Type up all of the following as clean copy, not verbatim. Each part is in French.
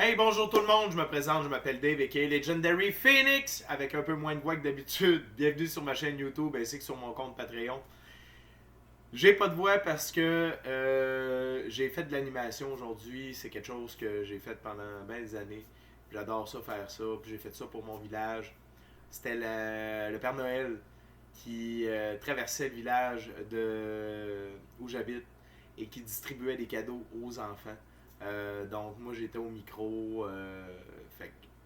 Hey, bonjour tout le monde, je me présente, je m'appelle Dave aka Legendary Phoenix, avec un peu moins de voix que d'habitude. Bienvenue sur ma chaîne YouTube ainsi que sur mon compte Patreon. J'ai pas de voix parce que j'ai fait de l'animation aujourd'hui, c'est quelque chose que j'ai fait pendant bien des années. J'adore ça, faire ça, puis j'ai fait ça pour mon village. C'était le Père Noël qui traversait le village où j'habite et qui distribuait des cadeaux aux enfants. Donc moi j'étais au micro.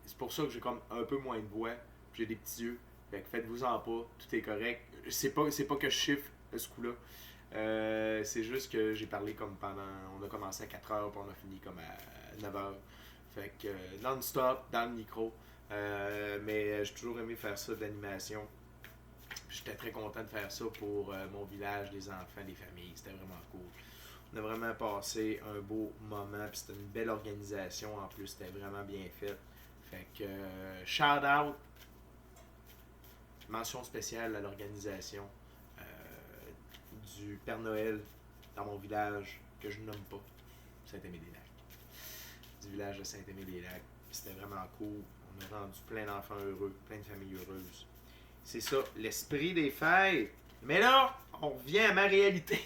C'est pour ça que j'ai comme un peu moins de voix. J'ai des petits yeux. Fait que faites-vous-en pas, tout est correct. C'est pas que je chiffre ce coup-là. C'est juste que j'ai parlé comme pendant. On a commencé à 4 heures puis on a fini comme à 9 heures. Fait que non-stop, dans le micro. Mais j'ai toujours aimé faire ça de l'animation. J'étais très content de faire ça pour mon village, les enfants, les familles. C'était vraiment cool. On a vraiment passé un beau moment. Puis c'était une belle organisation en plus. C'était vraiment bien fait. Fait que shout out. Mention spéciale à l'organisation du Père Noël dans mon village que je ne nomme pas. Saint-Aimé-des-Lacs. Du village de Saint-Aimé-des-Lacs. C'était vraiment cool. On a rendu plein d'enfants heureux, plein de familles heureuses. C'est ça, l'esprit des fêtes. Mais là, on revient à ma réalité.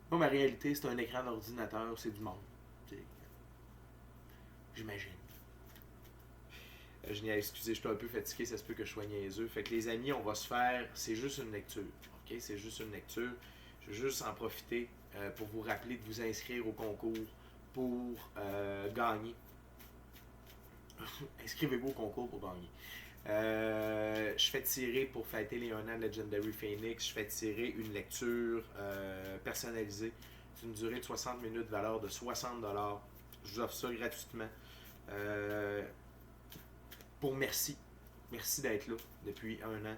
Moi, ma réalité, c'est un écran d'ordinateur, c'est du monde. J'imagine. Excusez, je suis un peu fatigué, ça se peut que je sois niaiseux. Fait que les amis, on va se faire. C'est juste une lecture. OK? C'est juste une lecture. Je veux juste en profiter pour vous rappeler de vous inscrire au concours pour gagner. Inscrivez-vous au concours pour gagner. Je fais tirer pour fêter les 1 an de Legendary Phoenix. Je fais tirer une lecture personnalisée d'une durée de 60 minutes, valeur de 60$. Je vous offre ça gratuitement. Pour merci. Merci d'être là depuis 1 an.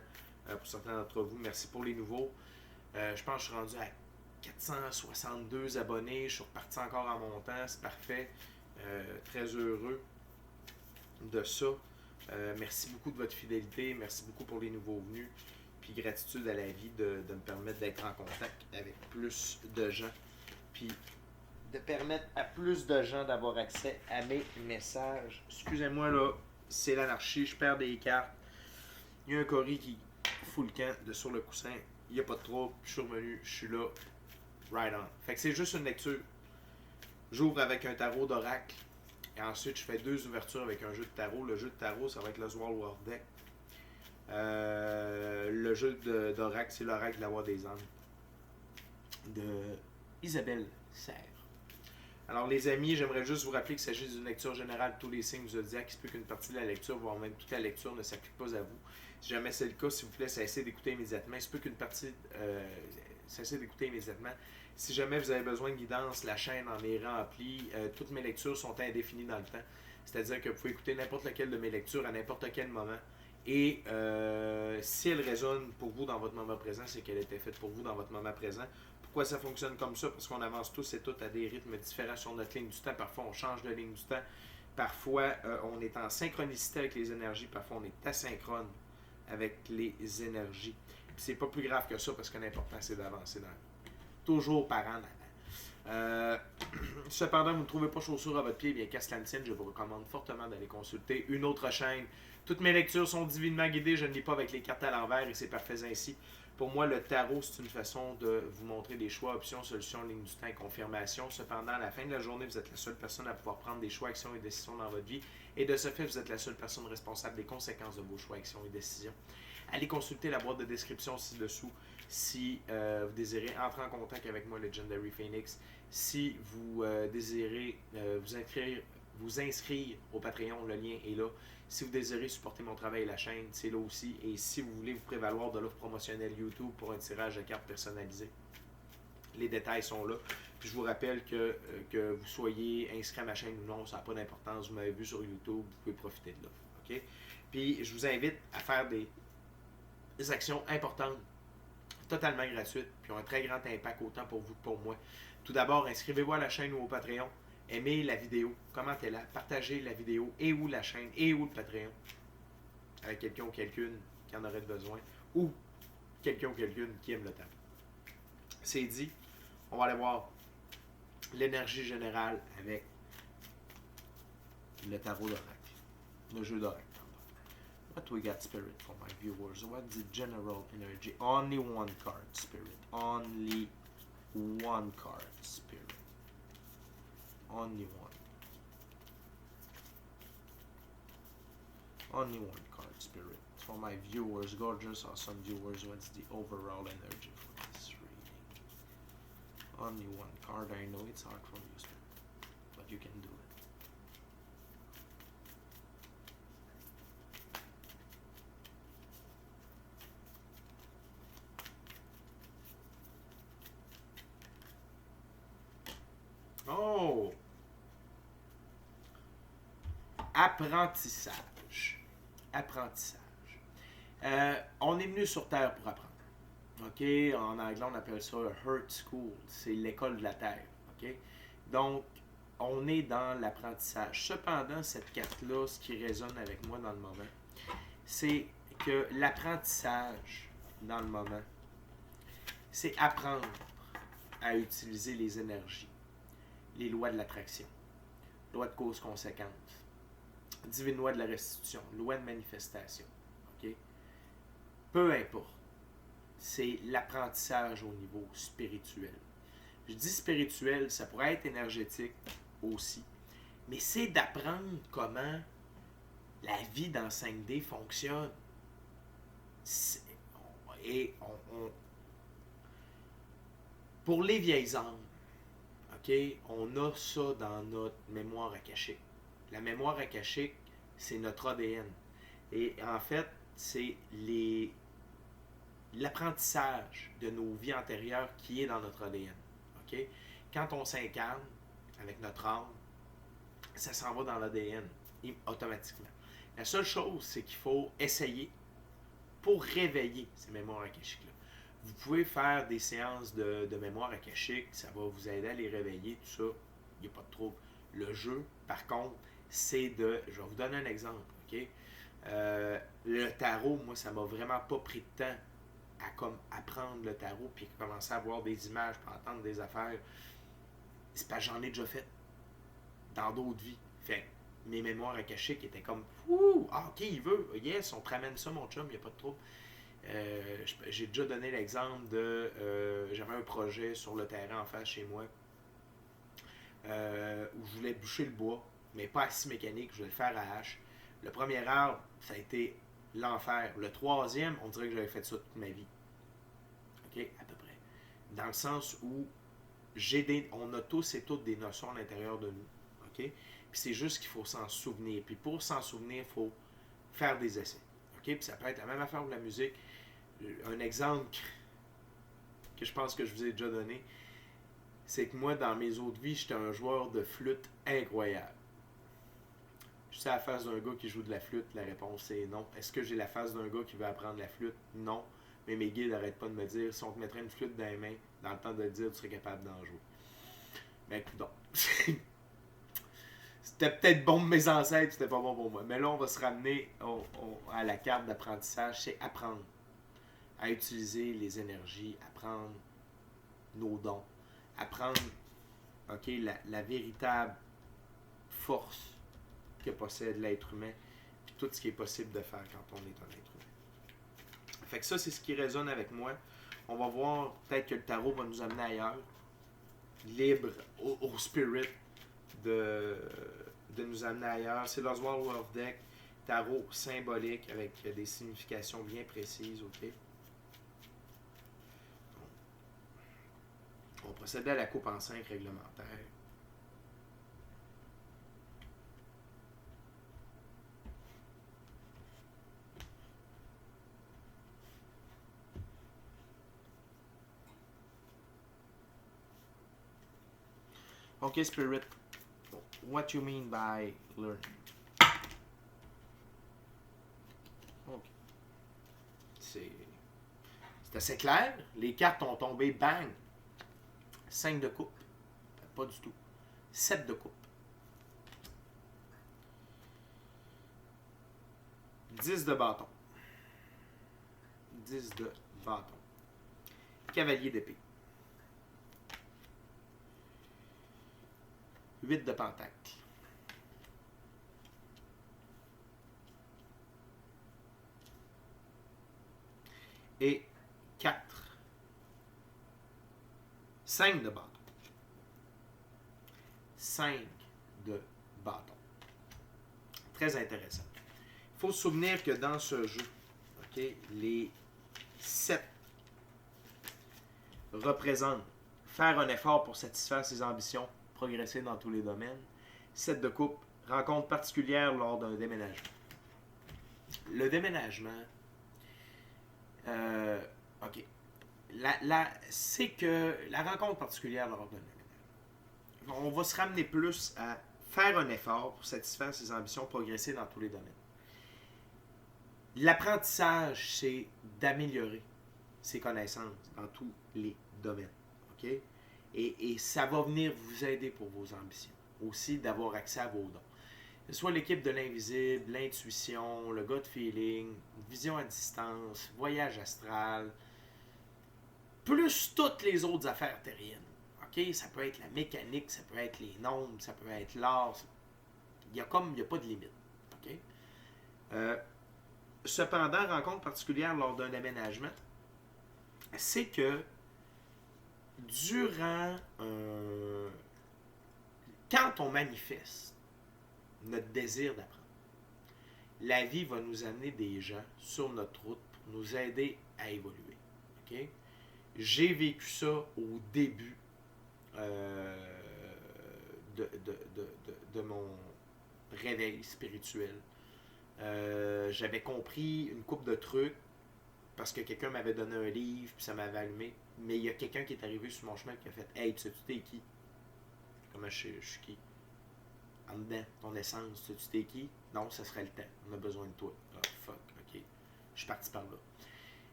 Pour certains d'entre vous, merci pour les nouveaux. Je pense que je suis rendu à 462 abonnés. Je suis reparti encore en montant. C'est parfait. Très heureux de ça. Merci beaucoup de votre fidélité. Merci beaucoup pour les nouveaux venus. Puis gratitude à la vie de me permettre d'être en contact avec plus de gens. Puis de permettre à plus de gens d'avoir accès à mes messages. Excusez-moi là, c'est l'anarchie. Je perds des cartes. Il y a un Cory qui fout le camp de sur le coussin. Il n'y a pas de trouble. Je suis revenu. Je suis là. Right on. Fait que c'est juste une lecture. J'ouvre avec un tarot d'oracle. Et ensuite, je fais 2 ouvertures avec un jeu de tarot. Le jeu de tarot, ça va être le Swirl World Deck. Le jeu d'oracle, c'est l'oracle de la voix des âmes. De Isabelle Serre. Alors, les amis, j'aimerais juste vous rappeler qu'il s'agit d'une lecture générale de tous les signes du zodiaque. Il se peut qu'une partie de la lecture, voire même toute la lecture, ne s'applique pas à vous. Si jamais c'est le cas, s'il vous plaît, cessez d'écouter immédiatement. Il se peut qu'une partie. Cessez d'écouter immédiatement. Si jamais vous avez besoin de guidance, la chaîne en est remplie. Toutes mes lectures sont indéfinies dans le temps. C'est-à-dire que vous pouvez écouter n'importe laquelle de mes lectures à n'importe quel moment. Et si elle résonne pour vous dans votre moment présent, c'est qu'elle était faite pour vous dans votre moment présent. Pourquoi ça fonctionne comme ça? Parce qu'on avance tous et toutes à des rythmes différents sur notre ligne du temps. Parfois, on change de ligne du temps. Parfois, on est en synchronicité avec les énergies. Parfois, on est asynchrone avec les énergies. Puis c'est pas plus grave que ça parce que l'important, c'est d'avancer toujours par en avant. Cependant, vous ne trouvez pas chaussures à votre pied, bien qu'à cela ne tienne, je vous recommande fortement d'aller consulter une autre chaîne. Toutes mes lectures sont divinement guidées, je ne lis pas avec les cartes à l'envers et c'est parfait ainsi. Pour moi, le tarot, c'est une façon de vous montrer des choix, options, solutions, ligne du temps et confirmation. Cependant, à la fin de la journée, vous êtes la seule personne à pouvoir prendre des choix, actions et décisions dans votre vie. Et de ce fait, vous êtes la seule personne responsable des conséquences de vos choix, actions et décisions. Allez consulter la boîte de description ci-dessous si vous désirez entrer en contact avec moi, Legendary Phoenix. Si vous désirez vous inscrire au Patreon, le lien est là. Si vous désirez supporter mon travail et la chaîne, c'est là aussi. Et si vous voulez vous prévaloir de l'offre promotionnelle YouTube pour un tirage de cartes personnalisé, les détails sont là. Puis je vous rappelle que vous soyez inscrit à ma chaîne ou non, ça n'a pas d'importance. Vous m'avez vu sur YouTube, vous pouvez profiter de l'offre. Okay? Puis je vous invite à faire des actions importantes, totalement gratuites, puis ont un très grand impact autant pour vous que pour moi. Tout d'abord, inscrivez-vous à la chaîne ou au Patreon. Aimez la vidéo, commentez-la, partagez la vidéo et ou la chaîne et ou le Patreon avec quelqu'un ou quelqu'une qui en aurait besoin ou quelqu'un ou quelqu'une qui aime le temps. C'est dit, on va aller voir l'énergie générale avec le tarot d'oracle. Le jeu d'oracle, pardon. What we got, Spirit, for my viewers? What's the general energy? Only one card, Spirit. Only one card, Spirit. Only one. Only one card, Spirit. For my viewers, gorgeous, awesome viewers, what's the overall energy for this reading? Only one card. I know it's hard for you, Spirit, but you can do it. Oh! Apprentissage. Apprentissage. On est venu sur Terre pour apprendre. OK? En anglais, on appelle ça Earth School. C'est l'école de la Terre. OK? Donc, on est dans l'apprentissage. Cependant, cette carte-là, ce qui résonne avec moi dans le moment, c'est que l'apprentissage, dans le moment, c'est apprendre à utiliser les énergies, les lois de l'attraction, loi de cause-conséquence, divine loi de la restitution, loi de manifestation. Okay? Peu importe. C'est l'apprentissage au niveau spirituel. Je dis spirituel, ça pourrait être énergétique aussi, mais c'est d'apprendre comment la vie dans 5D fonctionne. Et pour les vieilles âmes, okay, on a ça dans notre mémoire akashique. La mémoire akashique, c'est notre ADN. Et en fait, c'est l'apprentissage de nos vies antérieures qui est dans notre ADN. Okay? Quand on s'incarne avec notre âme, ça s'en va dans l'ADN automatiquement. La seule chose, c'est qu'il faut essayer pour réveiller ces mémoires akashiques-là. Vous pouvez faire des séances de mémoire akashique, ça va vous aider à les réveiller, tout ça, il n'y a pas de trouble. Le jeu, par contre, c'est de... Je vais vous donner un exemple, OK? Le tarot, moi, ça m'a vraiment pas pris de temps à comme apprendre le tarot puis commencer à voir des images puis entendre des affaires. C'est parce que j'en ai déjà fait dans d'autres vies. Fait mes mémoires akashiques étaient comme ouh, ah, ok, il veut, yes, on te ramène ça, mon chum, il n'y a pas de trouble. J'ai déjà donné l'exemple de j'avais un projet sur le terrain en face chez moi où je voulais bûcher le bois, mais pas à scie mécanique, je voulais le faire à hache. Le premier arbre, ça a été l'enfer. Le troisième, on dirait que j'avais fait ça toute ma vie. OK? À peu près. Dans le sens où on a tous et toutes des notions à l'intérieur de nous. OK? Puis c'est juste qu'il faut s'en souvenir. Puis pour s'en souvenir, il faut faire des essais. OK? Puis ça peut être la même affaire pour la musique. Un exemple que je pense que je vous ai déjà donné, c'est que moi, dans mes autres vies, j'étais un joueur de flûte incroyable. Je suis à la face d'un gars qui joue de la flûte, la réponse c'est non. Est-ce que j'ai la face d'un gars qui veut apprendre la flûte? Non. Mais mes guides n'arrêtent pas de me dire, si on te mettrait une flûte dans les mains, dans le temps de le dire, tu serais capable d'en jouer. Mais écoute donc. C'était peut-être bon pour mes ancêtres, c'était pas bon pour moi. Mais là, on va se ramener à la carte d'apprentissage, c'est apprendre à utiliser les énergies, apprendre nos dons, apprendre la véritable force que possède l'être humain, puis tout ce qui est possible de faire quand on est un être humain. Fait que ça, c'est ce qui résonne avec moi. On va voir, peut-être que le tarot va nous amener ailleurs, libre au spirit de nous amener ailleurs. C'est l'Oswald World Deck, tarot symbolique avec des significations bien précises, ok? On va procéder à la coupe en 5 réglementaire. Ok, Spirit, what you mean by learning? Ok. C'est assez clair. Les cartes ont tombé, bang! 5 de coupe. Pas du tout. 7 de coupe. 10 de bâton. 10 de bâton. Cavalier d'épée. 8 de pentacle. et 4. 5 de bâton. 5 de bâton. Très intéressant. Il faut se souvenir que dans ce jeu, okay, les 7 représentent faire un effort pour satisfaire ses ambitions, progresser dans tous les domaines. 7 de coupe, rencontre particulière lors d'un déménagement. Le déménagement, OK. C'est que la rencontre particulière lors d'un déménagement, on va se ramener plus à faire un effort pour satisfaire ses ambitions, progresser dans tous les domaines. L'apprentissage, c'est d'améliorer ses connaissances dans tous les domaines. OK? Et ça va venir vous aider pour vos ambitions. Aussi, d'avoir accès à vos dons. Que ce soit l'équipe de l'invisible, l'intuition, le gut feeling, vision à distance, voyage astral, plus toutes les autres affaires terriennes. OK? Ça peut être la mécanique, ça peut être les nombres, ça peut être l'art. Il n'y a pas de limite. OK? Cependant, rencontre particulière lors d'un déménagement, c'est que durant quand on manifeste notre désir d'apprendre, la vie va nous amener des gens sur notre route pour nous aider à évoluer. Okay? J'ai vécu ça au début de mon réveil spirituel. J'avais compris une couple de trucs parce que quelqu'un m'avait donné un livre puis ça m'avait allumé. Mais il y a quelqu'un qui est arrivé sur mon chemin qui a fait « Hey, tu sais-tu t'es qui? » Comment je suis qui? En dedans, ton essence, tu sais-tu t'es qui? Non, ça serait le temps. On a besoin de toi. Ah, fuck, ok. Je suis parti par là.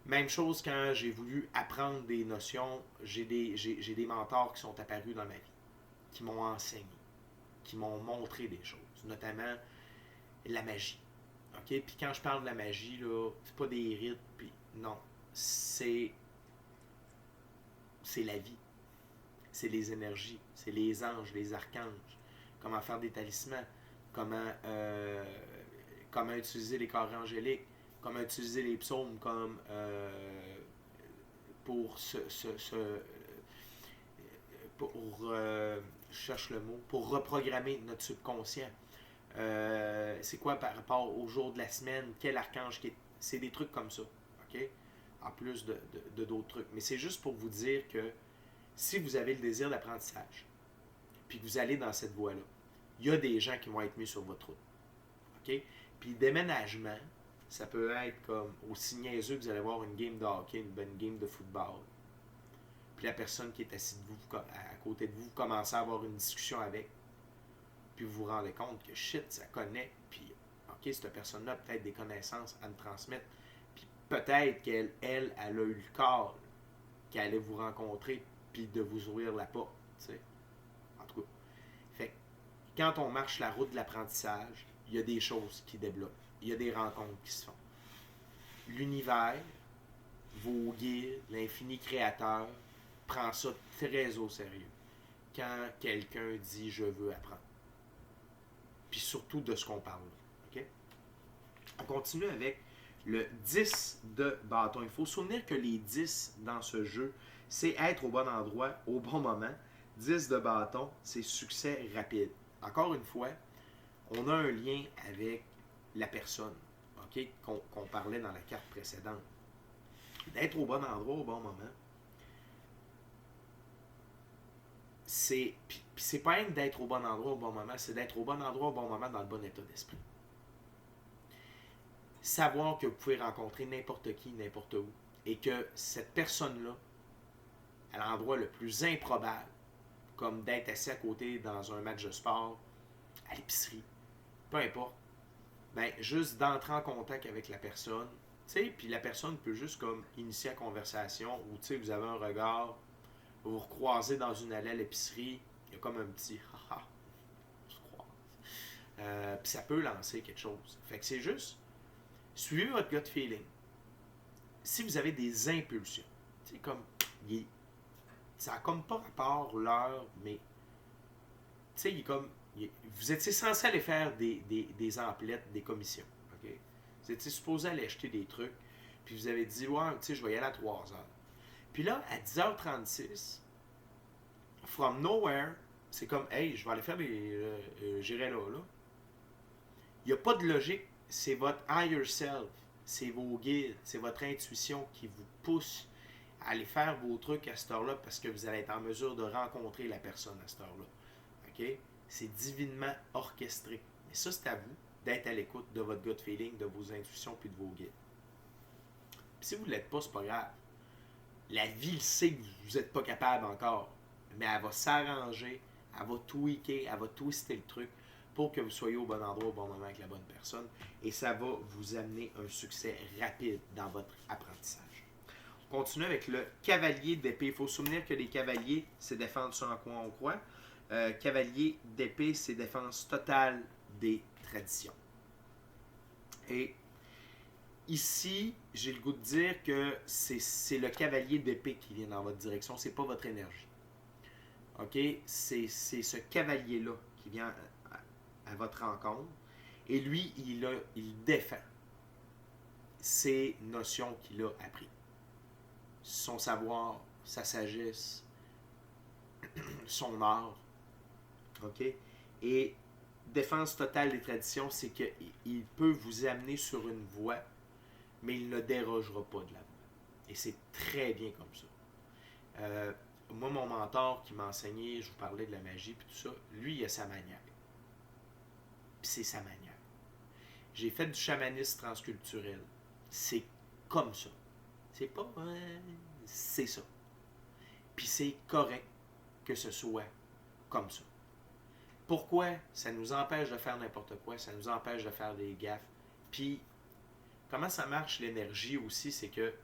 Même chose quand j'ai voulu apprendre des notions, j'ai des mentors qui sont apparus dans ma vie, qui m'ont enseigné, qui m'ont montré des choses, notamment la magie. OK? Puis quand je parle de la magie, là, c'est pas des rites, puis non, c'est la vie. C'est les énergies, c'est les anges, les archanges, comment faire des talismans, comment utiliser les corps angéliques, comment utiliser les psaumes comme pour je cherche le mot, pour reprogrammer notre subconscient. C'est quoi par rapport au jour de la semaine, quel archange qui est... C'est des trucs comme ça, ok? En plus de d'autres trucs. Mais c'est juste pour vous dire que si vous avez le désir d'apprentissage, puis que vous allez dans cette voie-là, il y a des gens qui vont être mis sur votre route. OK? Puis le déménagement, ça peut être comme aussi niaiseux que vous allez voir une game de hockey, une bonne game de football. Puis la personne qui est assise de vous, à côté de vous, vous commencez à avoir une discussion avec. Puis vous vous rendez compte que shit, ça connaît. Puis, OK, cette personne-là a peut-être des connaissances à me transmettre. Puis peut-être qu'elle a eu le corps qu'elle allait vous rencontrer, puis de vous ouvrir la porte. T'sais. En tout cas. Fait que quand on marche la route de l'apprentissage, il y a des choses qui débloquent. Il y a des rencontres qui se font. L'univers, vos guides, l'infini créateur, prend ça très au sérieux. Quand quelqu'un dit « je veux apprendre ». Puis surtout de ce qu'on parle là. Okay? On continue avec le 10 de bâton. Il faut se souvenir que les 10 dans ce jeu, c'est être au bon endroit, au bon moment. 10 de bâton, c'est succès rapide. Encore une fois, on a un lien avec la personne, okay, qu'on parlait dans la carte précédente. D'être au bon endroit, au bon moment, c'est pas rien d'être au bon endroit au bon moment, c'est d'être au bon endroit au bon moment dans le bon état d'esprit. Savoir que vous pouvez rencontrer n'importe qui, n'importe où, et que cette personne-là, à l'endroit le plus improbable, comme d'être assis à côté dans un match de sport, à l'épicerie, peu importe, ben juste d'entrer en contact avec la personne, tu sais, puis la personne peut juste comme initier la conversation, ou tu sais, vous avez un regard, vous vous croisez dans une allée à l'épicerie, il y a comme un petit haha, on se croise. Puis ça peut lancer quelque chose. Fait que c'est juste, suivez votre gut feeling. Si vous avez des impulsions, tu sais, comme, ça n'a comme pas rapport l'heure, mais, tu sais, il est comme, vous étiez censé aller faire des emplettes, des commissions. Okay? Vous étiez supposé aller acheter des trucs. puis vous avez dit, ouais, tu sais, je vais y aller à 3 heures. Puis là, à 10h36, from nowhere, c'est comme, hey, je vais aller faire j'irai là. Il n'y a pas de logique, c'est votre higher self, c'est vos guides, c'est votre intuition qui vous pousse à aller faire vos trucs à cette heure-là parce que vous allez être en mesure de rencontrer la personne à cette heure-là. OK? C'est divinement orchestré. Mais ça, c'est à vous d'être à l'écoute de votre gut feeling, de vos intuitions puis de vos guides. Puis si vous ne l'êtes pas, c'est pas grave. La vie le sait que vous n'êtes pas capable encore, mais elle va s'arranger, elle va tweaker, elle va twister le truc pour que vous soyez au bon endroit au bon moment avec la bonne personne et ça va vous amener un succès rapide dans votre apprentissage. On continue avec le cavalier d'épée. Il faut se souvenir que les cavaliers, c'est défendre ce en quoi on croit. Cavalier d'épée, c'est défense totale des traditions. Et ici, j'ai le goût de dire que c'est le cavalier d'épée qui vient dans votre direction, c'est pas votre énergie. OK? C'est ce cavalier-là qui vient à votre rencontre. Et lui, il défend ces notions qu'il a apprises. Son savoir, sa sagesse, son art. OK? Et défense totale des traditions, c'est qu'il peut vous amener sur une voie, mais il ne dérogera pas de la voie. Et c'est très bien comme ça. Moi, mon mentor qui m'a enseigné, je vous parlais de la magie puis tout ça, lui, il a sa manière. Puis c'est sa manière. J'ai fait du chamanisme transculturel. C'est comme ça. C'est pas... c'est ça. Puis c'est correct que ce soit comme ça. Pourquoi? Ça nous empêche de faire n'importe quoi, ça nous empêche de faire des gaffes. Puis, comment ça marche l'énergie aussi, c'est que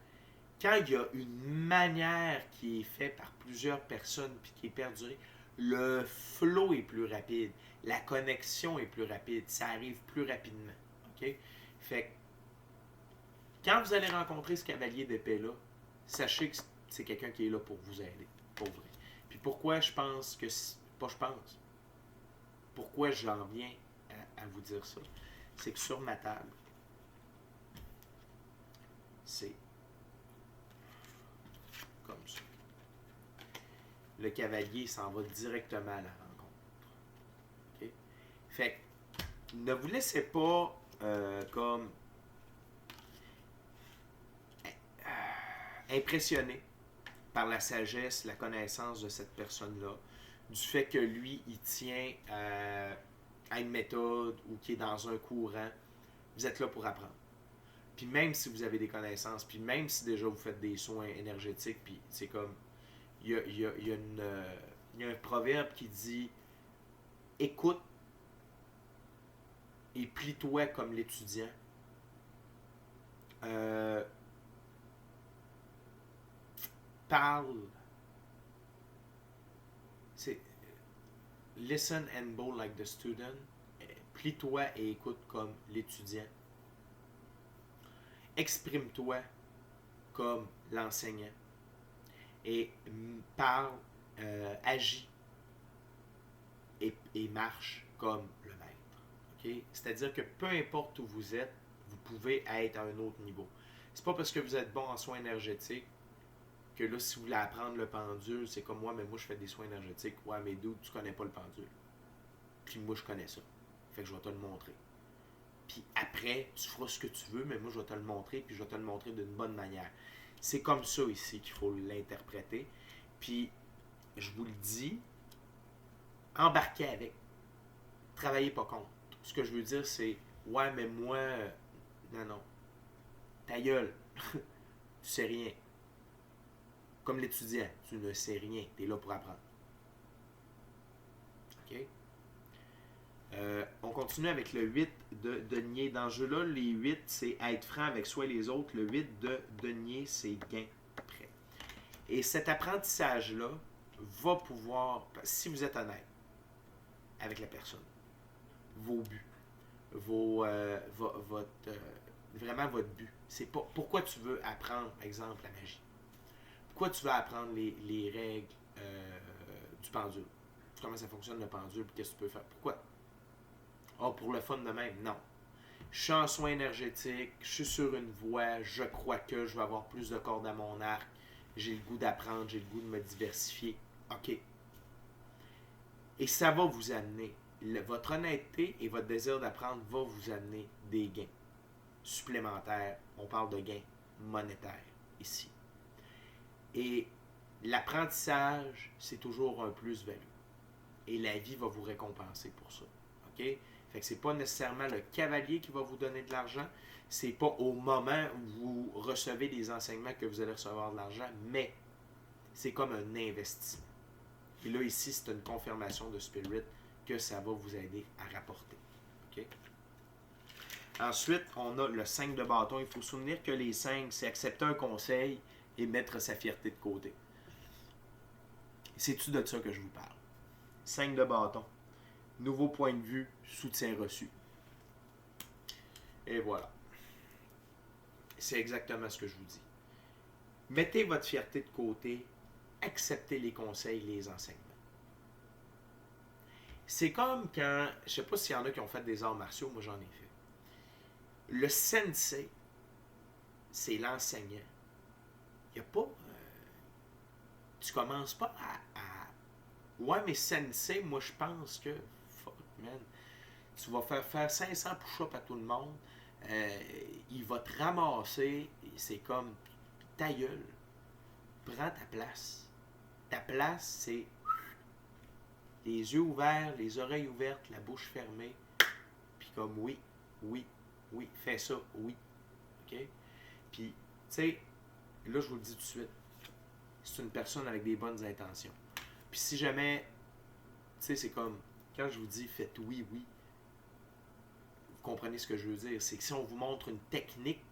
quand il y a une manière qui est faite par plusieurs personnes puis qui est perdurée, le flow est plus rapide, la connexion est plus rapide, ça arrive plus rapidement. OK? Fait que, quand vous allez rencontrer ce cavalier d'épée-là, sachez que c'est quelqu'un qui est là pour vous aider, pour vrai. Puis pourquoi je pense que... Pas je pense. Pourquoi j'en viens à vous dire ça? C'est que sur ma table, c'est comme ça. Le cavalier s'en va directement à la rencontre. Okay? Fait que ne vous laissez pas comme impressionner par la sagesse, la connaissance de cette personne-là, du fait que lui, il tient à une méthode ou qu'il est dans un courant. Vous êtes là pour apprendre. Puis même si vous avez des connaissances, puis même si déjà vous faites des soins énergétiques, puis c'est comme... Il y a un proverbe qui dit « Écoute et plie-toi comme l'étudiant. » Parle. C'est listen and bow like the student. Plie-toi et écoute comme l'étudiant. Exprime-toi comme l'enseignant. Et parle, agis et marche comme le maître. Okay? C'est-à-dire que peu importe où vous êtes, vous pouvez être à un autre niveau. C'est pas parce que vous êtes bon en soins énergétiques que là, si vous voulez apprendre le pendule, c'est comme moi, mais moi je fais des soins énergétiques. Ouais, mais d'où tu connais pas le pendule. Puis moi je connais ça. Fait que je vais te le montrer. Puis après, tu feras ce que tu veux, mais moi je vais te le montrer, puis je vais te le montrer d'une bonne manière. C'est comme ça ici qu'il faut l'interpréter. Puis, je vous le dis, embarquez avec. Travaillez pas contre. Ce que je veux dire, c'est ouais, mais moi, non. Ta gueule. Tu sais rien. Comme l'étudiant, tu ne sais rien. Tu es là pour apprendre. OK? On continue avec le 8 de denier. Dans ce jeu-là, les 8, c'est être franc avec soi et les autres. Le 8 de denier, c'est gain prêt. Et cet apprentissage-là va pouvoir, si vous êtes honnête avec la personne, vos buts, vraiment votre but. C'est pas pourquoi tu veux apprendre, par exemple, la magie. Pourquoi tu veux apprendre les règles du pendule. Comment ça fonctionne le pendule, puis qu'est-ce que tu peux faire. Pourquoi? Oh, pour le fun de même, non. Je suis en soins énergétiques, je suis sur une voie, je crois que je vais avoir plus de cordes à mon arc, j'ai le goût d'apprendre, j'ai le goût de me diversifier. OK. Et ça va vous amener, votre honnêteté et votre désir d'apprendre va vous amener des gains supplémentaires. On parle de gains monétaires ici. Et l'apprentissage, c'est toujours un plus-value. Et la vie va vous récompenser pour ça. OK? Fait que c'est pas nécessairement le cavalier qui va vous donner de l'argent. C'est pas au moment où vous recevez des enseignements que vous allez recevoir de l'argent, mais c'est comme un investissement. Et là, ici, c'est une confirmation de Spirit que ça va vous aider à rapporter. OK? Ensuite, on a le 5 de bâton. Il faut se souvenir que les 5, c'est accepter un conseil et mettre sa fierté de côté. C'est-tu de ça que je vous parle? 5 de bâton. Nouveau point de vue, soutien reçu. Et voilà. C'est exactement ce que je vous dis. Mettez votre fierté de côté, acceptez les conseils, les enseignements. C'est comme quand, je ne sais pas s'il y en a qui ont fait des arts martiaux, moi j'en ai fait. Le sensei, c'est l'enseignant. Il n'y a pas... tu commences pas à... Ouais, mais sensei, moi je pense que... Fuck, man. Tu vas faire 500 push-ups à tout le monde. Il va te ramasser. C'est comme... Ta gueule. Prends ta place. Ta place, c'est... Les yeux ouverts, les oreilles ouvertes, la bouche fermée. Puis comme oui, oui, oui, fais ça, oui. OK? Puis, tu sais, là, je vous le dis tout de suite. C'est une personne avec des bonnes intentions. Puis si jamais, tu sais, c'est comme, quand je vous dis faites oui, oui, vous comprenez ce que je veux dire. C'est que si on vous montre une technique,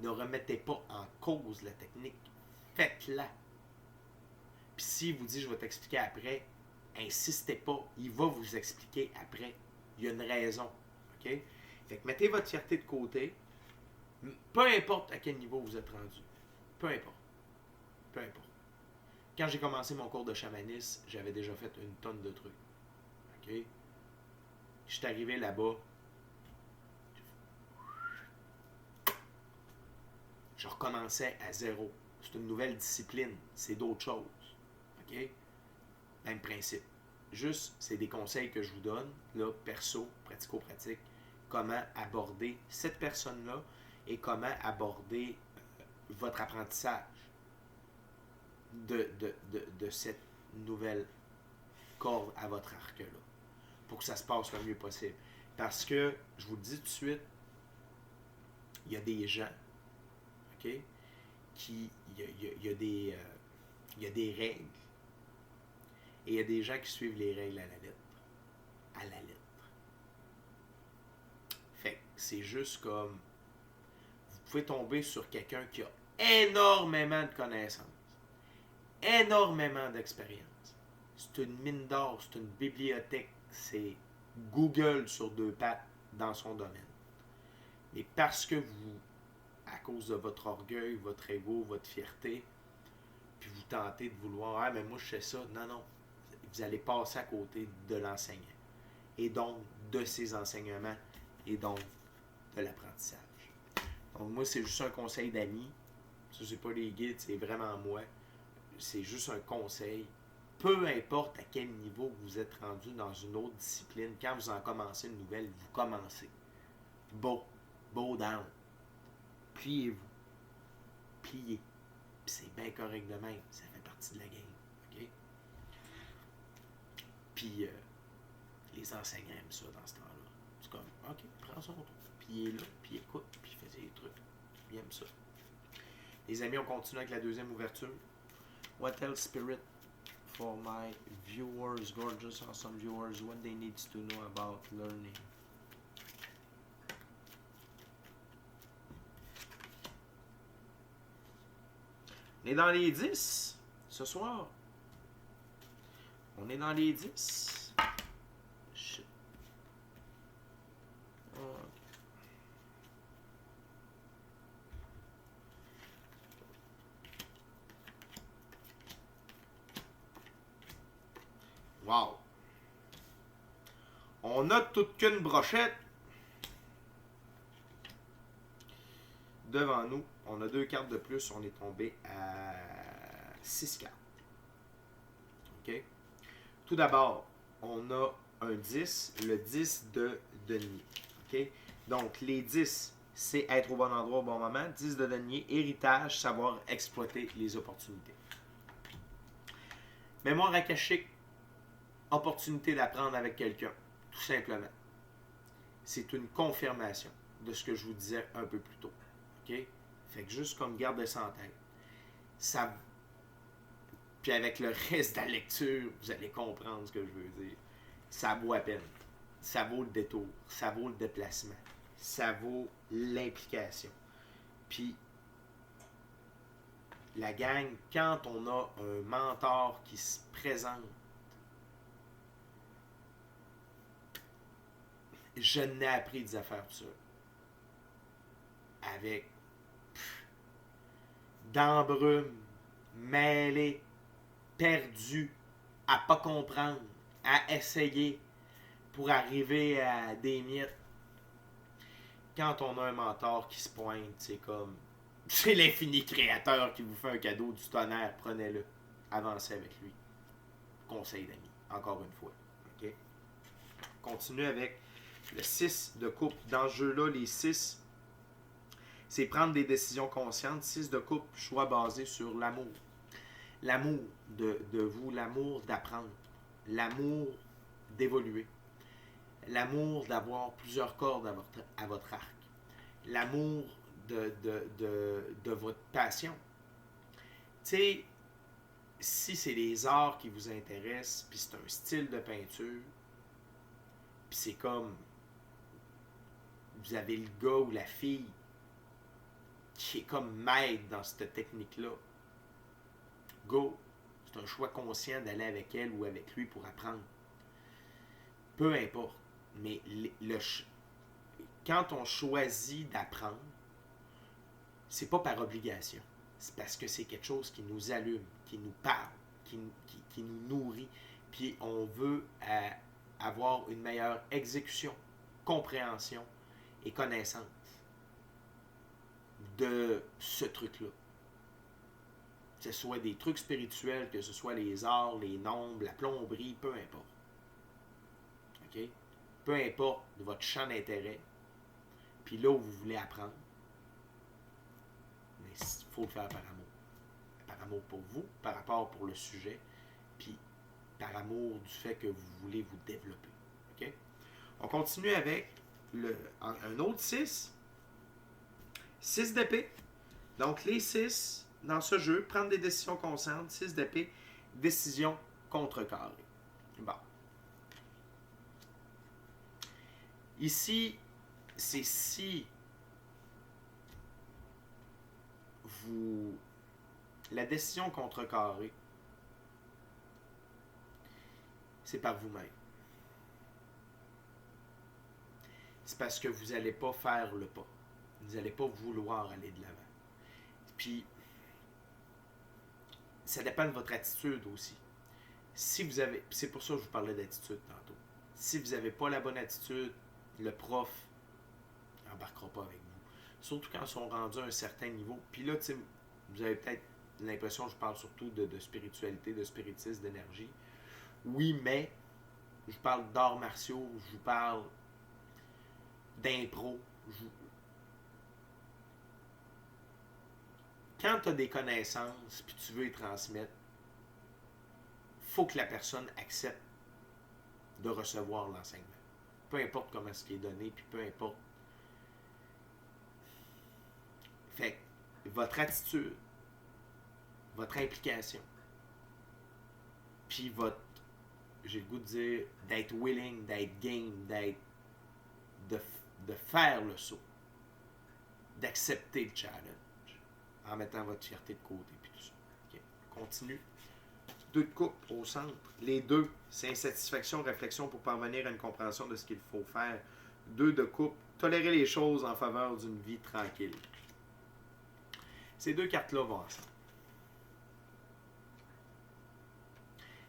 ne remettez pas en cause la technique. Faites-la. Puis s'il vous dit je vais t'expliquer après, insistez pas. Il va vous expliquer après. Il y a une raison. OK? Fait que mettez votre fierté de côté. Peu importe à quel niveau vous êtes rendu. Peu importe. Peu importe. Quand j'ai commencé mon cours de chamanisme, j'avais déjà fait une tonne de trucs. OK? Je suis arrivé là-bas. Je recommençais à zéro. C'est une nouvelle discipline. C'est d'autres choses. OK? Même principe. Juste, c'est des conseils que je vous donne, là, perso, pratico-pratique, comment aborder cette personne-là et comment aborder votre apprentissage de cette nouvelle corde à votre arc-là, pour que ça se passe le mieux possible. Parce que, je vous le dis tout de suite, il y a des gens, OK, il y a des règles, et il y a des gens qui suivent les règles à la lettre. À la lettre. Fait que c'est juste comme, vous pouvez tomber sur quelqu'un qui a énormément de connaissances, énormément d'expérience. C'est une mine d'or, c'est une bibliothèque, c'est Google sur deux pattes dans son domaine. Mais parce que vous, à cause de votre orgueil, votre ego, votre fierté, puis vous tentez de vouloir, ah, mais moi je fais ça, non, non, vous allez passer à côté de l'enseignant. Et donc, de ses enseignements, et donc, de l'apprentissage. Donc, moi, c'est juste un conseil d'amis. Ça, c'est pas les guides, c'est vraiment moi. C'est juste un conseil. Peu importe à quel niveau vous êtes rendu dans une autre discipline, quand vous en commencez une nouvelle, vous commencez. Bow down. Pliez-vous. Pliez. Puis c'est bien correct de même. Ça fait partie de la game. OK? Puis les enseignants aiment ça dans ce temps-là. C'est comme, OK, prends son tour. Puis il est là, puis il écoute, puis il fait des trucs. Il aime ça. Les amis, on continue avec la deuxième ouverture. What else, Spirit, for my viewers, gorgeous, awesome viewers, what they need to know about learning? On est dans les 10 ce soir. On est dans les 10. Shit. Wow. On a toute qu'une brochette. devant nous. On a 2 cartes de plus. On est tombé à 6 cartes. OK? Tout d'abord, on a un 10, le 10 de denier. OK? Donc, les 10, c'est être au bon endroit au bon moment. 10 de denier, héritage, savoir exploiter les opportunités. Mémoire akashique, opportunité d'apprendre avec quelqu'un, tout simplement. C'est une confirmation de ce que je vous disais un peu plus tôt. OK? Fait que juste comme garde ça en tête. Ça... Puis avec le reste de la lecture, vous allez comprendre ce que je veux dire. Ça vaut à peine. Ça vaut le détour. Ça vaut le déplacement. Ça vaut l'implication. Puis, la gang, quand on a un mentor qui se présente, je n'ai appris des affaires de ça. Avec d'embrume, mêlé, perdu, à pas comprendre, à essayer pour arriver à des mythes. Quand on a un mentor qui se pointe, c'est comme... C'est l'infini créateur qui vous fait un cadeau du tonnerre. Prenez-le. Avancez avec lui. Conseil d'amis. Encore une fois. OK? Continue avec le 6 de coupe. Dans ce jeu-là, les 6, c'est prendre des décisions conscientes. 6 de coupe, choix basé sur l'amour. L'amour de vous, l'amour d'apprendre. L'amour d'évoluer. L'amour d'avoir plusieurs cordes à votre arc. L'amour de votre passion. Tu sais, si c'est les arts qui vous intéressent, puis c'est un style de peinture, puis c'est comme vous avez le gars ou la fille qui est comme maître dans cette technique-là, go! C'est un choix conscient d'aller avec elle ou avec lui pour apprendre. Peu importe. Mais quand on choisit d'apprendre, c'est pas par obligation. C'est parce que c'est quelque chose qui nous allume, qui nous parle, qui nous nourrit. Puis on veut avoir une meilleure exécution, compréhension et connaissance de ce truc-là. Que ce soit des trucs spirituels, que ce soit les arts, les nombres, la plomberie, peu importe. OK? Peu importe votre champ d'intérêt, puis là où vous voulez apprendre, mais il faut le faire par amour. Par amour pour vous, par rapport pour le sujet, puis par amour du fait que vous voulez vous développer. OK? On continue avec un autre 6. 6 d'épée. Donc les 6, dans ce jeu, prendre des décisions conscientes, 6 d'épée, décision contrecarrée. Bon. Ici, c'est si la décision contrecarrée, c'est par vous-même. C'est parce que vous n'allez pas faire le pas. Vous n'allez pas vouloir aller de l'avant. Puis, ça dépend de votre attitude aussi. Si vous avez, c'est pour ça que je vous parlais d'attitude tantôt. Si vous n'avez pas la bonne attitude, le prof n'embarquera pas avec vous. Surtout quand ils sont rendus à un certain niveau. Puis là, vous avez peut-être l'impression que je parle surtout de spiritualité, de spiritisme, d'énergie. Oui, mais je parle d'arts martiaux, je vous parle d'impro. Quand tu as des connaissances puis tu veux les transmettre, faut que la personne accepte de recevoir l'enseignement. Peu importe comment ce qui est donné, puis peu importe. Fait que votre attitude, votre implication, puis j'ai le goût de dire, d'être willing, d'être game, de faire le saut, d'accepter le challenge, en mettant votre fierté de côté, puis tout ça. Okay. Continue. 2 de coupe au centre. Les 2, c'est insatisfaction, réflexion pour parvenir à une compréhension de ce qu'il faut faire. 2 de coupe, tolérer les choses en faveur d'une vie tranquille. Ces 2 cartes-là vont ensemble.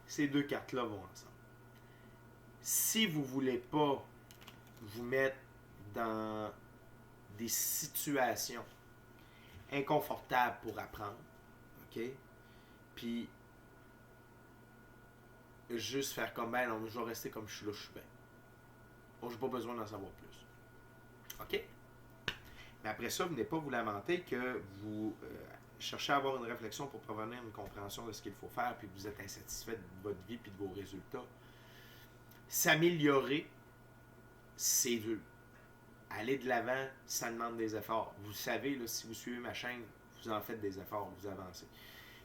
Ces 2 cartes-là vont ensemble. Si vous ne voulez pas vous mettre dans des situations inconfortable pour apprendre. OK? Puis, juste faire comme, ben non, je vais rester comme je suis là, je suis bien. Bon, j'ai pas besoin d'en savoir plus. OK? Mais après ça, venez pas vous lamenter que vous cherchez à avoir une réflexion pour parvenir à une compréhension de ce qu'il faut faire, puis que vous êtes insatisfait de votre vie puis de vos résultats. S'améliorer, c'est dur. Aller de l'avant, ça demande des efforts. Vous savez, là, si vous suivez ma chaîne, vous en faites des efforts, vous avancez.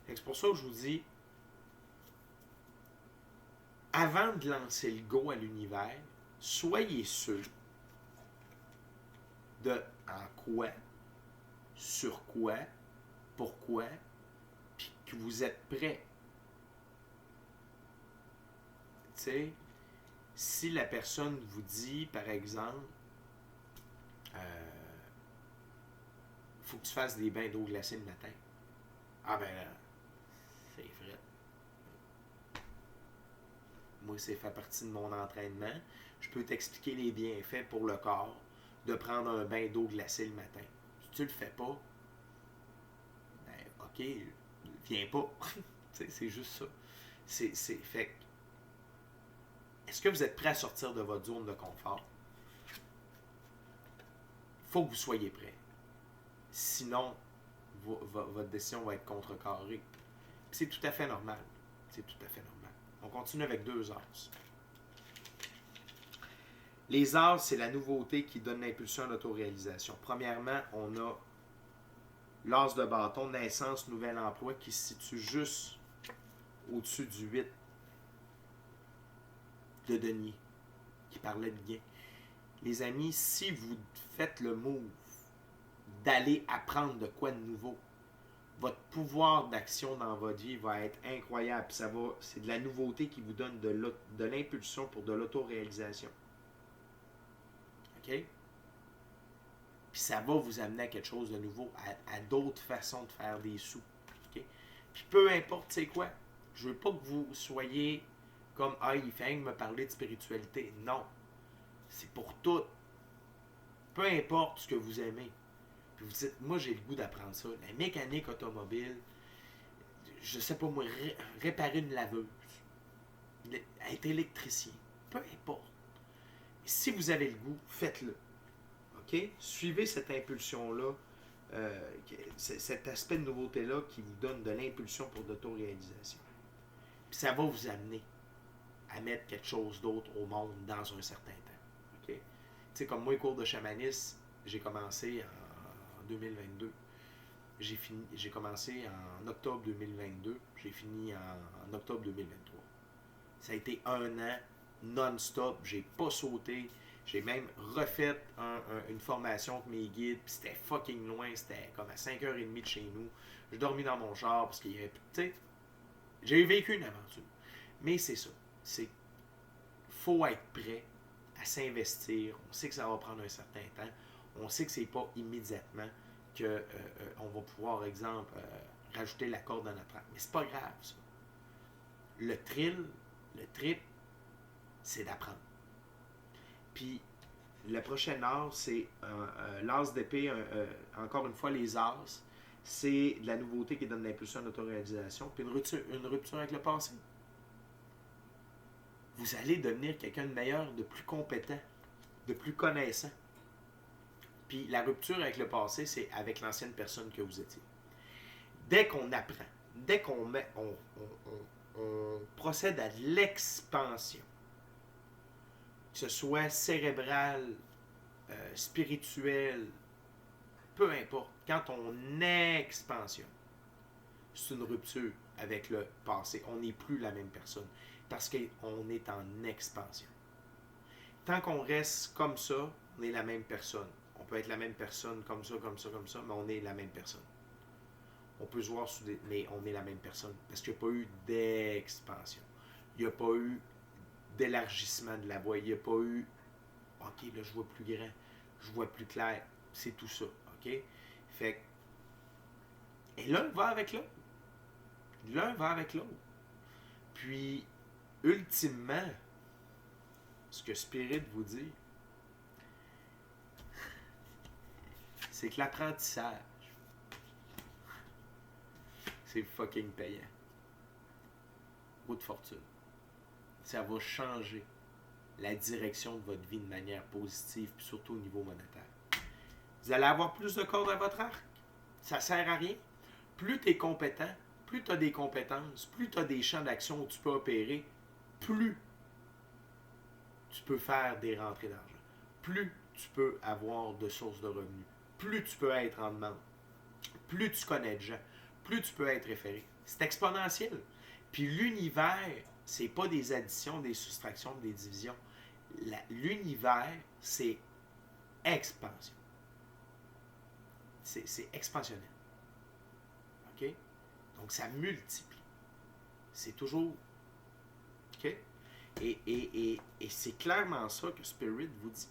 C'est pour ça que je vous dis, avant de lancer le go à l'univers, soyez sûr de en quoi, sur quoi, pourquoi, puis que vous êtes prêt. Tu sais, si la personne vous dit, par exemple, faut que tu fasses des bains d'eau glacée le matin. Ah ben là, c'est vrai. Moi, c'est fait partie de mon entraînement. Je peux t'expliquer les bienfaits pour le corps de prendre un bain d'eau glacée le matin. Si tu le fais pas, ben ok, viens pas. C'est juste ça. Fait. Est-ce que vous êtes prêt à sortir de votre zone de confort? Il faut que vous soyez prêt. Sinon, votre décision va être contrecarrée. C'est tout à fait normal. C'est tout à fait normal. On continue avec 2 as. Les as, c'est la nouveauté qui donne l'impulsion à l'autoréalisation. Premièrement, on a l'as de bâton, naissance, nouvel emploi, qui se situe juste au-dessus du 8 de denier, qui parlait de gain. Les amis, si vous faites le move d'aller apprendre de quoi de nouveau, votre pouvoir d'action dans votre vie va être incroyable. C'est de la nouveauté qui vous donne de l'impulsion pour de l'autoréalisation. OK? Puis ça va vous amener à quelque chose de nouveau, à d'autres façons de faire des sous. OK? Puis peu importe c'est quoi, je veux pas que vous soyez comme « Ah, il fait me parler de spiritualité ». Non. C'est pour tout. Peu importe ce que vous aimez. Puis vous dites, moi j'ai le goût d'apprendre ça. La mécanique automobile, je sais pas moi, réparer une laveuse, être électricien, peu importe. Et si vous avez le goût, faites-le. OK? Suivez cette impulsion-là, cet aspect de nouveauté-là qui vous donne de l'impulsion pour l'autoréalisation. Puis ça va vous amener à mettre quelque chose d'autre au monde dans un certain temps. OK? Tu sais, comme moi, les cours de chamanisme, j'ai commencé en 2022. J'ai commencé en octobre 2022. J'ai fini en octobre 2023. Ça a été 1 an non-stop. J'ai pas sauté. J'ai même refait une formation avec mes guides. Puis c'était fucking loin. C'était comme à 5h30 de chez nous. J'ai dormi dans mon char parce qu'il y avait... Tu sais, j'ai vécu une aventure. Mais c'est ça. C'est faut être prêt à s'investir. On sait que ça va prendre un certain temps. On sait que c'est pas immédiatement que on va pouvoir, exemple, rajouter la corde dans notre arc. Mais c'est pas grave, ça. Le trip, c'est d'apprendre. Puis, le prochain art, c'est l'as d'épée, encore une fois, les as, c'est de la nouveauté qui donne l'impulsion à l'autoréalisation. Puis une rupture avec le passé. Vous allez devenir quelqu'un de meilleur, de plus compétent, de plus connaissant. Puis la rupture avec le passé, c'est avec l'ancienne personne que vous étiez. Dès qu'on apprend, dès qu'on on procède à l'expansion, que ce soit cérébral, spirituel, peu importe, quand on expansion, c'est une rupture avec le passé. On n'est plus la même personne parce qu'on est en expansion. Tant qu'on reste comme ça, on est la même personne. On peut être la même personne comme ça, mais on est la même personne. On peut se voir sous des... mais on est la même personne parce qu'il n'y a pas eu d'expansion. Il n'y a pas eu d'élargissement de la voix. Il n'y a pas eu OK, là, je vois plus grand, je vois plus clair. C'est tout ça. OK? Fait que... Et l'un va avec l'autre. L'un va avec l'autre. Puis, ultimement, ce que Spirit vous dit, c'est que l'apprentissage, c'est fucking payant. Roue de fortune. Ça va changer la direction de votre vie de manière positive, puis surtout au niveau monétaire. Vous allez avoir plus de cordes à votre arc. Ça sert à rien. Plus tu es compétent, plus tu as des compétences, plus tu as des champs d'action où tu peux opérer, plus tu peux faire des rentrées d'argent. Plus tu peux avoir de sources de revenus. Plus tu peux être en demande. Plus tu connais de gens. Plus tu peux être référé. C'est exponentiel. Puis l'univers, c'est pas des additions, des soustractions, des divisions. L'univers, c'est expansion. C'est expansionnel. OK? Donc, ça multiplie. C'est toujours... OK? Et c'est clairement ça que Spirit vous dit.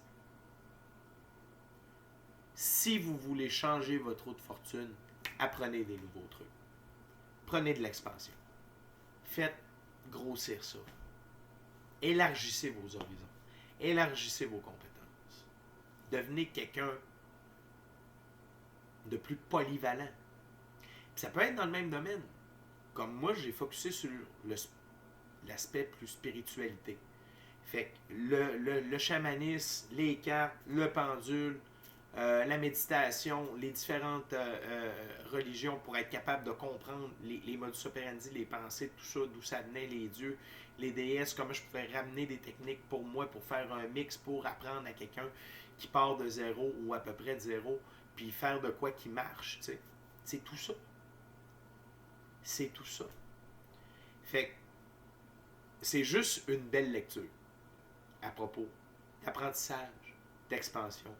Si vous voulez changer votre roue de fortune, apprenez des nouveaux trucs. Prenez de l'expansion. Faites grossir ça. Élargissez vos horizons. Élargissez vos compétences. Devenez quelqu'un de plus polyvalent. Puis ça peut être dans le même domaine. Comme moi, j'ai focusé sur l'aspect plus spiritualité. Fait que le chamanisme, les cartes, le pendule, la méditation, les différentes religions pour être capable de comprendre les modus operandi, les pensées, tout ça, d'où ça venait, les dieux, les déesses, comment je pouvais ramener des techniques pour moi, pour faire un mix, pour apprendre à quelqu'un qui part de zéro ou à peu près de zéro, puis faire de quoi qui marche, tu sais. C'est tout ça. C'est tout ça. Fait que c'est juste une belle lecture à propos d'apprentissage, d'expansion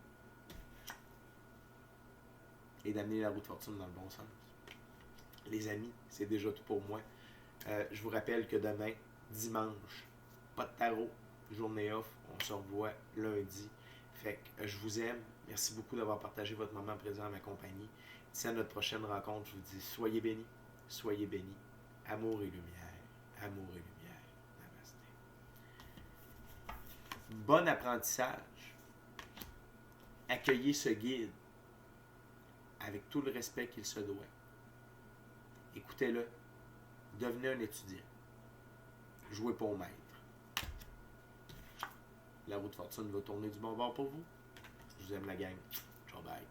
et d'amener la roue de fortune dans le bon sens. Les amis, c'est déjà tout pour moi. Je vous rappelle que demain, dimanche, pas de tarot, journée off, on se revoit lundi. Fait que je vous aime. Merci beaucoup d'avoir partagé votre moment présent à ma compagnie. D'ici à notre prochaine rencontre, je vous dis soyez bénis, soyez bénis. Amour et lumière, amour et lumière. Namasté. Bon apprentissage. Accueillez ce guide avec tout le respect qu'il se doit. Écoutez-le. Devenez un étudiant. Jouez pour maître. La roue de fortune va tourner du bon bord pour vous. Je vous aime la gang. Ciao, bye.